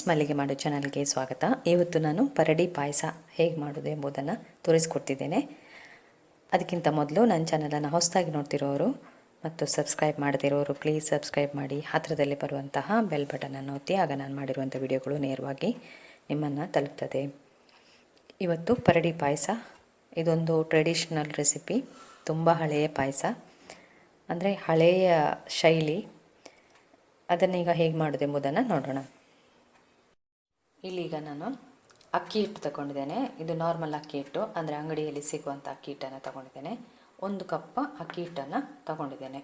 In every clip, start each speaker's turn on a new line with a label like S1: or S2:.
S1: ಮಲ್ಲಿಗೆ ಮಾಡೋ ಚಾನಲ್ಗೆ ಸ್ವಾಗತ. ಇವತ್ತು ನಾನು ಪರಡಿ ಪಾಯಸ ಹೇಗೆ ಮಾಡೋದು ಎಂಬುದನ್ನು ತೋರಿಸ್ಕೊಡ್ತಿದ್ದೇನೆ. ಅದಕ್ಕಿಂತ ಮೊದಲು ನನ್ನ ಚಾನಲನ್ನು ಹೊಸದಾಗಿ ನೋಡ್ತಿರೋರು ಮತ್ತು ಸಬ್ಸ್ಕ್ರೈಬ್ ಮಾಡದಿರೋರು ಪ್ಲೀಸ್ ಸಬ್ಸ್ಕ್ರೈಬ್ ಮಾಡಿ, ಹತ್ತಿರದಲ್ಲಿ ಬರುವಂತಹ ಬೆಲ್ ಬಟನನ್ನು ಒತ್ತಿ. ಆಗ ನಾನು ಮಾಡಿರುವಂಥ ವಿಡಿಯೋಗಳು ನೇರವಾಗಿ ನಿಮ್ಮನ್ನು ತಲುಪ್ತದೆ. ಇವತ್ತು ಪರಡಿ ಪಾಯಸ, ಇದೊಂದು ಟ್ರೆಡಿಷ್ನಲ್ ರೆಸಿಪಿ, ತುಂಬ ಹಳೆಯ ಪಾಯಸ, ಅಂದರೆ ಹಳೆಯ ಶೈಲಿ. ಅದನ್ನೀಗ ಹೇಗೆ ಮಾಡೋದು ಎಂಬುದನ್ನು ನೋಡೋಣ. ಇಲ್ಲೀಗ ನಾನು ಅಕ್ಕಿ ಹಿಟ್ಟು ತಗೊಂಡಿದ್ದೇನೆ. ಇದು ನಾರ್ಮಲ್ ಅಕ್ಕಿ ಹಿಟ್ಟು, ಅಂದರೆ ಅಂಗಡಿಯಲ್ಲಿ ಸಿಗುವಂಥ ಅಕ್ಕಿ ಹಿಟ್ಟನ್ನು ತಗೊಂಡಿದ್ದೇನೆ. 1 ಕಪ್ ಅಕ್ಕಿ ಹಿಟ್ಟನ್ನು ತಗೊಂಡಿದ್ದೇನೆ.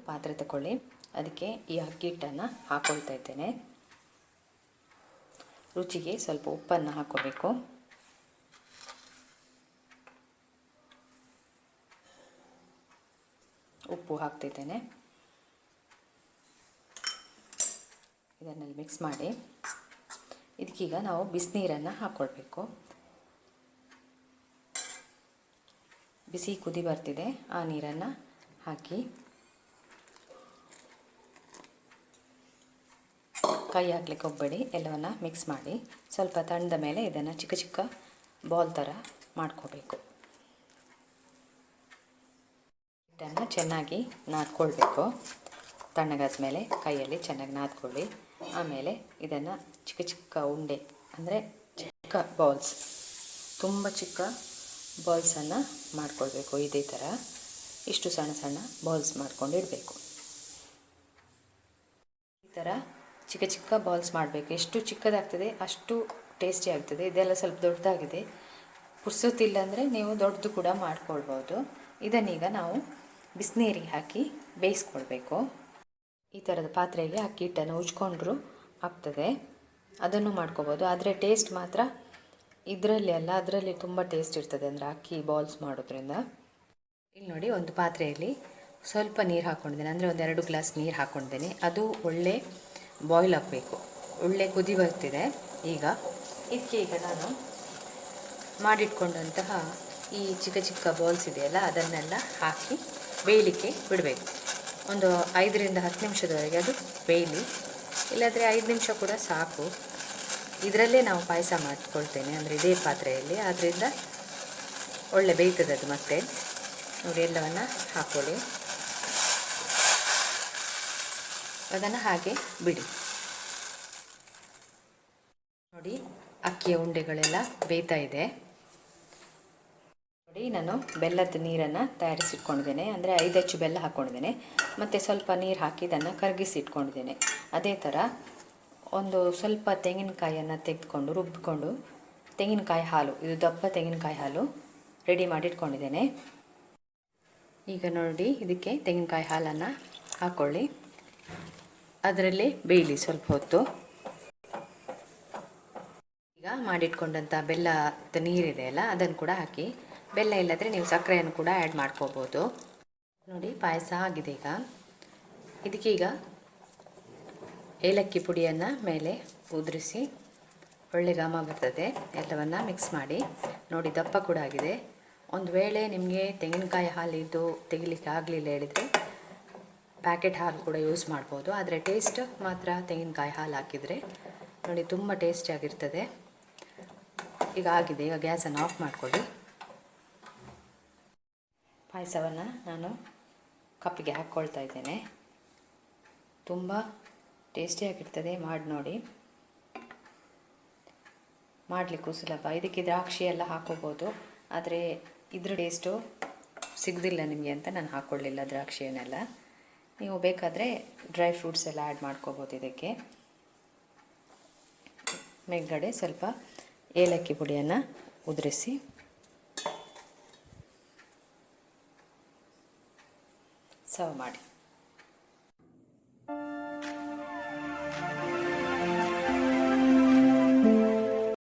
S1: ಪಾತ್ರೆ ತಗೊಳ್ಳಿ, ಅದಕ್ಕೆ ಈ ಅಕ್ಕಿ ಹಿಟ್ಟನ್ನು ಹಾಕ್ಕೊಳ್ತಾ ಇದ್ದೇನೆ. ರುಚಿಗೆ ಸ್ವಲ್ಪ ಉಪ್ಪನ್ನು ಹಾಕ್ಕೋಬೇಕು. ಉಪ್ಪು ಹಾಕ್ತಿದ್ದೇನೆ. ಇದನ್ನೆಲ್ಲ ಮಿಕ್ಸ್ ಮಾಡಿ ಇದಕ್ಕೀಗ ನಾವು ಬಿಸಿನೀರನ್ನು ಹಾಕ್ಕೊಳ್ಬೇಕು. ಬಿಸಿ ಕುದಿ ಬರ್ತಿದೆ, ಆ ನೀರನ್ನು ಹಾಕಿ ಕೈ ಹಾಕ್ಲಿಕ್ಕೆ ಹೋಗಬೇಡಿ, ಎಲ್ಲವನ್ನು ಮಿಕ್ಸ್ ಮಾಡಿ ಸ್ವಲ್ಪ ತಣ್ಣದ ಮೇಲೆ ಇದನ್ನು ಚಿಕ್ಕ ಚಿಕ್ಕ ಬಾಲ್ ಥರ ಮಾಡ್ಕೋಬೇಕು. ಹಿಟ್ಟನ್ನು ಚೆನ್ನಾಗಿ ನಾದ್ಕೊಳ್ಬೇಕು. ತಣ್ಣಗಾದ ಮೇಲೆ ಕೈಯಲ್ಲಿ ಚೆನ್ನಾಗಿ ನಾದ್ಕೊಳ್ಳಿ. ಆಮೇಲೆ ಇದನ್ನು ಚಿಕ್ಕ ಚಿಕ್ಕ ಉಂಡೆ, ಅಂದರೆ ಚಿಕ್ಕ ಬಾಲ್ಸ್, ತುಂಬ ಚಿಕ್ಕ ಬಾಲ್ಸನ್ನು ಮಾಡ್ಕೊಳ್ಬೇಕು. ಇದೇ ಥರ ಇಷ್ಟು ಸಣ್ಣ ಸಣ್ಣ ಬಾಲ್ಸ್ ಮಾಡ್ಕೊಂಡು ಇಡಬೇಕು. ಈ ಥರ ಚಿಕ್ಕ ಚಿಕ್ಕ ಬಾಲ್ಸ್ ಮಾಡಬೇಕು. ಎಷ್ಟು ಚಿಕ್ಕದಾಗ್ತದೆ ಅಷ್ಟು ಟೇಸ್ಟಿ ಆಗ್ತದೆ. ಇದೆಲ್ಲ ಸ್ವಲ್ಪ ದೊಡ್ಡದಾಗಿದೆ, ಪುರ್ಸೊತ್ತಿಲ್ಲ ಅಂದರೆ ನೀವು ದೊಡ್ಡದು ಕೂಡ ಮಾಡ್ಕೊಳ್ಬೋದು. ಇದನ್ನೀಗ ನಾವು ಬಿಸಿನೀರಿಗೆ ಹಾಕಿ ಬೇಯಿಸ್ಕೊಳ್ಬೇಕು. ಈ ಥರದ ಪಾತ್ರೆಗೆ ಅಕ್ಕಿ ಹಿಟ್ಟನ್ನು ಉಜ್ಕೊಂಡ್ರೂ ಆಗ್ತದೆ, ಅದನ್ನು ಮಾಡ್ಕೋಬೋದು. ಆದರೆ ಟೇಸ್ಟ್ ಮಾತ್ರ ಇದರಲ್ಲಿ ಅಲ್ಲ, ಅದರಲ್ಲಿ ತುಂಬ ಟೇಸ್ಟ್ ಇರ್ತದೆ, ಅಂದರೆ ಅಕ್ಕಿ ಬಾಲ್ಸ್ ಮಾಡೋದ್ರಿಂದ. ಇಲ್ಲಿ ನೋಡಿ, ಒಂದು ಪಾತ್ರೆಯಲ್ಲಿ ಸ್ವಲ್ಪ ನೀರು ಹಾಕ್ಕೊಂಡಿದ್ದೇನೆ, ಅಂದರೆ 1-2 ಗ್ಲಾಸ್ ನೀರು ಹಾಕ್ಕೊಂಡಿದ್ದೇನೆ. ಅದು ಒಳ್ಳೆ ಬಾಯ್ಲ್ ಆಗಬೇಕು, ಒಳ್ಳೆ ಕುದಿ ಬರ್ತಿದೆ. ಇದಕ್ಕೆ ಈಗ ನಾನು ಮಾಡಿಟ್ಕೊಂಡಂತಹ ಈ ಚಿಕ್ಕ ಚಿಕ್ಕ ಬಾಲ್ಸ್ ಇದೆಯಲ್ಲ, ಅದನ್ನೆಲ್ಲ ಹಾಕಿ ಬೇಯಲಿಕ್ಕೆ ಬಿಡಬೇಕು. ಒಂದು 5-10 ನಿಮಿಷದವರೆಗೆ ಅದು ಬೇಯಲಿ, ಇಲ್ಲಾಂದರೆ 5 ನಿಮಿಷ ಕೂಡ ಸಾಕು. ಇದರಲ್ಲೇ ನಾವು ಪಾಯಸ ಮಾಡ್ಕೊಳ್ತೇನೆ, ಅಂದರೆ ಇದೇ ಪಾತ್ರೆಯಲ್ಲಿ, ಆದ್ದರಿಂದ ಒಳ್ಳೆ ಬೇಯ್ತದೆ ಅದು. ಮತ್ತೆ ನೋಡಿ, ಎಲ್ಲವನ್ನು ಹಾಕ್ಕೊಳ್ಳಿ, ಅದನ್ನು ಹಾಗೆ ಬಿಡಿ. ನೋಡಿ, ಅಕ್ಕಿಯ ಉಂಡೆಗಳೆಲ್ಲ ಬೇಯ್ತಾ ಇದೆ. ನೋಡಿ, ನಾನು ಬೆಲ್ಲದ ನೀರನ್ನು ತಯಾರಿಸಿಟ್ಕೊಂಡಿದ್ದೇನೆ, ಅಂದರೆ 5 ಅಚ್ಚು ಬೆಲ್ಲ ಹಾಕ್ಕೊಂಡಿದ್ದೇನೆ, ಮತ್ತು ಸ್ವಲ್ಪ ನೀರು ಹಾಕಿ ಇದನ್ನು ಕರಗಿಸಿಟ್ಕೊಂಡಿದ್ದೇನೆ. ಅದೇ ಥರ ಒಂದು ಸ್ವಲ್ಪ ತೆಂಗಿನಕಾಯಿಯನ್ನು ತೆಗೆದುಕೊಂಡು ರುಬ್ಬಿಕೊಂಡು, ತೆಂಗಿನಕಾಯಿ ಹಾಲು, ಇದು ದಪ್ಪ ತೆಂಗಿನಕಾಯಿ ಹಾಲು ರೆಡಿ ಮಾಡಿ ಇಟ್ಕೊಂಡಿದ್ದೇನೆ. ಈಗ ನೋಡಿ, ಇದಕ್ಕೆ ತೆಂಗಿನಕಾಯಿ ಹಾಲನ್ನು ಹಾಕ್ಕೊಳ್ಳಿ, ಅದರಲ್ಲೇ ಬೇಯಲಿ ಸ್ವಲ್ಪ ಹೊತ್ತು. ಈಗ ಮಾಡಿಟ್ಕೊಂಡಂಥ ಬೆಲ್ಲದ ನೀರಿದೆ ಅಲ್ಲ, ಅದನ್ನು ಕೂಡ ಹಾಕಿ. ಬೆಲ್ಲ ಇಲ್ಲದ್ರೆ ನೀವು ಸಕ್ಕರೆಯನ್ನು ಕೂಡ ಆ್ಯಡ್ ಮಾಡ್ಕೋಬೋದು. ನೋಡಿ, ಪಾಯಸ ಆಗಿದೆ. ಇದಕ್ಕೀಗ ಏಲಕ್ಕಿ ಪುಡಿಯನ್ನು ಮೇಲೆ ಉದುರಿಸಿ ಒಳ್ಳೆ ಘಮ ಬರ್ತದೆ. ಎಲ್ಲವನ್ನು ಮಿಕ್ಸ್ ಮಾಡಿ. ನೋಡಿ, ದಪ್ಪ ಕೂಡ ಆಗಿದೆ. ಒಂದು ವೇಳೆ ನಿಮಗೆ ತೆಂಗಿನಕಾಯಿ ಹಾಲಿದ್ದು ತೆಗಿಲಿಕ್ಕೆ ಆಗಲಿಲ್ಲ ಹೇಳಿದರೆ ಪ್ಯಾಕೆಟ್ ಹಾಲು ಕೂಡ ಯೂಸ್ ಮಾಡ್ಬೋದು. ಆದರೆ ಟೇಸ್ಟ್ ಮಾತ್ರ ತೆಂಗಿನಕಾಯಿ ಹಾಲು ಹಾಕಿದರೆ ನೋಡಿ ತುಂಬ ಟೇಸ್ಟಿಯಾಗಿರ್ತದೆ. ಈಗ ಆಗಿದೆ. ಈಗ ಗ್ಯಾಸನ್ನು ಆಫ್ ಮಾಡಿಕೊಳ್ಳಿ. ಪಾಯಸವನ್ನು ನಾನು ಕಪ್ಪಿಗೆ ಹಾಕ್ಕೊಳ್ತಾ ಇದ್ದೇನೆ. ತುಂಬ ಟೇಸ್ಟಿಯಾಗಿರ್ತದೆ, ಮಾಡಿ ನೋಡಿ. ಮಾಡಲಿಕ್ಕೂ ಸುಲಭ. ಇದಕ್ಕೆ ದ್ರಾಕ್ಷಿ ಎಲ್ಲ ಹಾಕೋಬೋದು, ಆದರೆ ಇದ್ರ ಟೇಸ್ಟು ಸಿಗೋದಿಲ್ಲ ನಿಮಗೆ ಅಂತ ನಾನು ಹಾಕ್ಕೊಳ್ಳಿಲ್ಲ ದ್ರಾಕ್ಷಿಯನ್ನೆಲ್ಲ. ನೀವು ಬೇಕಾದರೆ ಡ್ರೈ ಫ್ರೂಟ್ಸ್ ಎಲ್ಲ ಆ್ಯಡ್ ಮಾಡ್ಕೋಬೋದು. ಇದಕ್ಕೆ ಮೇಲ್ಗಡೆ ಸ್ವಲ್ಪ ಏಲಕ್ಕಿ ಪುಡಿಯನ್ನು ಉದುರಿಸಿ ಸರ್ವ್ ಮಾಡಿ.